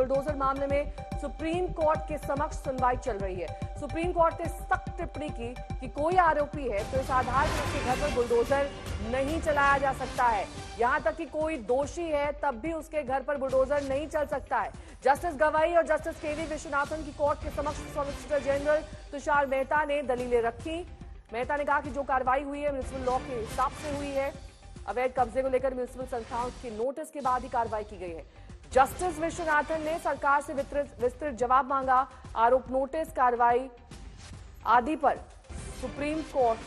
Bulldozer मामले में supreme court के समक्ष सुनवाई चल रही है। सुप्रीम कोर्ट ने सख्त टिप्पणी की कि कोई आरोपी है तो इस आधार पर उसके घर पर बुलडोजर नहीं चलाया जा सकता है। यहां तक कि कोई दोषी है तब भी उसके घर पर बुलडोजर नहीं चल सकता है। जस्टिस गवाई और जस्टिस केवी विश्वनाथन की कोर्ट के समक्ष सॉलिसिटर जनरल तुषार मेहता ने दलीलें रखी। मेहता ने कहा कि जो कार्रवाई हुई है म्युनिसिपल लॉ के हिसाब से हुई है। अवैध कब्जे को लेकर म्युनिसिपल संस्थाओं के नोटिस के बाद ही कार्रवाई की गई है। जस्टिस विश्वनाथन ने सरकार से विस्तृत जवाब मांगा। आरोप नोटिस, कार्रवाई आदि पर सुप्रीम कोर्ट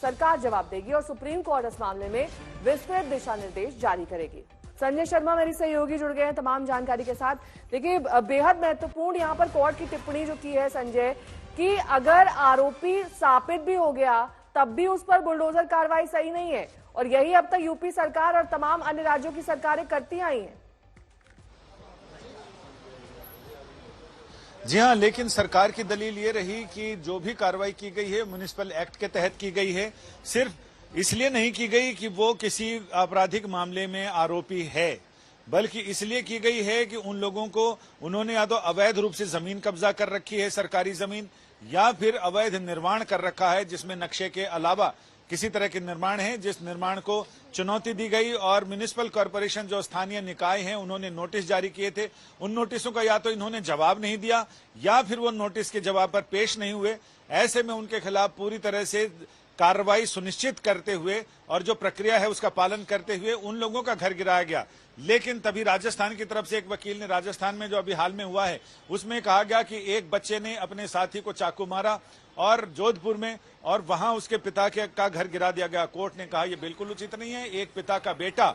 सरकार जवाब देगी और सुप्रीम कोर्ट इस मामले में विस्तृत दिशा निर्देश जारी करेगी। संजय शर्मा मेरी सहयोगी जुड़ गए हैं तमाम जानकारी के साथ। देखिए, बेहद महत्वपूर्ण यहां पर कोर्ट की टिप्पणी जो की है संजय, कि अगर आरोपी साबित भी हो गया तब भी उस पर बुलडोजर कार्रवाई सही नहीं है, और यही अब तक यूपी सरकार और तमाम अन्य राज्यों की सरकारें करती आई हैं। जी हाँ, लेकिन सरकार की दलील ये रही कि जो भी कार्रवाई की गई है म्युनिसिपल एक्ट के तहत की गई है, सिर्फ इसलिए नहीं की गई कि वो किसी आपराधिक मामले में आरोपी है, बल्कि इसलिए की गई है कि उन लोगों को उन्होंने या तो अवैध रूप से जमीन कब्जा कर रखी है, सरकारी जमीन, या फिर अवैध निर्माण कर रखा है जिसमें नक्शे के अलावा किसी तरह के निर्माण है, जिस निर्माण को चुनौती दी गई। और म्युनिसिपल कॉरपोरेशन जो स्थानीय निकाय हैं उन्होंने नोटिस जारी किए थे। उन नोटिसों का या तो इन्होंने जवाब नहीं दिया या फिर वो नोटिस के जवाब पर पेश नहीं हुए। ऐसे में उनके खिलाफ पूरी तरह से कार्रवाई सुनिश्चित करते हुए और जो प्रक्रिया है उसका पालन करते हुए उन लोगों का घर गिराया गया। लेकिन तभी राजस्थान की तरफ से एक वकील ने, राजस्थान में जो अभी हाल में हुआ है उसमें कहा गया कि एक बच्चे ने अपने साथी को चाकू मारा और जोधपुर में, और वहां उसके पिता का घर गिरा दिया गया। कोर्ट ने कहा यह बिल्कुल उचित नहीं है। एक पिता का बेटा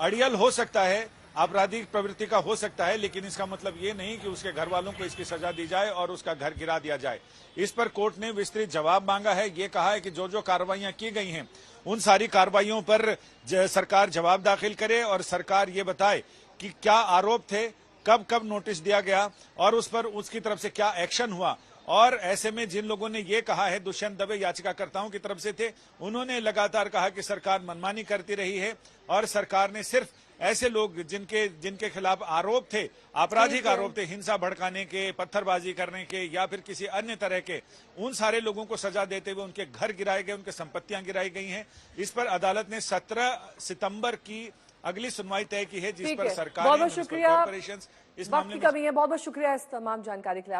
अड़ियल हो सकता है, आपराधिक प्रवृत्ति का हो सकता है, लेकिन इसका मतलब ये नहीं कि उसके घर वालों को इसकी सजा दी जाए और उसका घर गिरा दिया जाए। इस पर कोर्ट ने विस्तृत जवाब मांगा है। ये कहा है कि जो जो कार्रवाइयां की गई हैं उन सारी कार्रवाइयों पर सरकार जवाब दाखिल करे और सरकार ये बताए कि क्या आरोप थे, कब कब नोटिस दिया गया और उस पर उसकी तरफ से क्या एक्शन हुआ। और ऐसे में जिन लोगों ने ये कहा है, दुष्यंत दवे याचिकाकर्ताओं की तरफ से थे, उन्होंने लगातार कहा कि सरकार मनमानी करती रही है और सरकार ने सिर्फ ऐसे लोग जिनके खिलाफ आरोप थे, आपराधिक आरोप थे, हिंसा भड़काने के, पत्थरबाजी करने के या फिर किसी अन्य तरह के, उन सारे लोगों को सजा देते हुए उनके घर गिराए गए, उनके संपत्तियां गिराई गई हैं। इस पर अदालत ने 17 सितंबर की अगली सुनवाई तय की है, जिस पर सरकार बहुत शुक्रिया। इस मामले में बहुत शुक्रिया इस तमाम जानकारी के लिए।